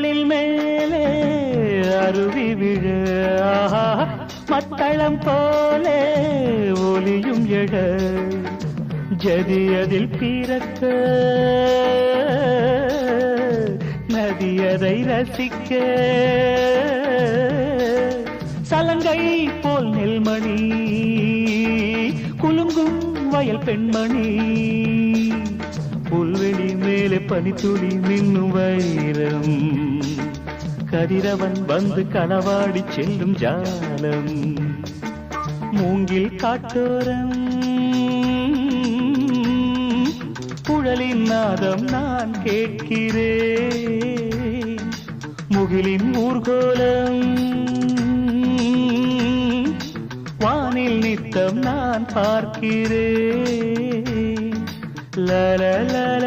இதழில் மேலே அருவி விழ மத்தளம் போலே ஒலியும் எழ ஜதியதில் பிறக்க நதியதை ரசிக்க சலங்கை போல் நெல்மணி குலுங்கும் வயல் பெண்மணி புல்வெளி மேலே பனித்துளி மின்னும் வைரம் கதிரவன் வந்து களவாடி செல்லும் ஜாலம் மூங்கில் காட்டோரம் குழலின் நாதம் நான் கேட்கிறேன் முகிலின் ஊர்கோலம் வானில் நித்தம் நான் பார்க்கிறேன் லல லல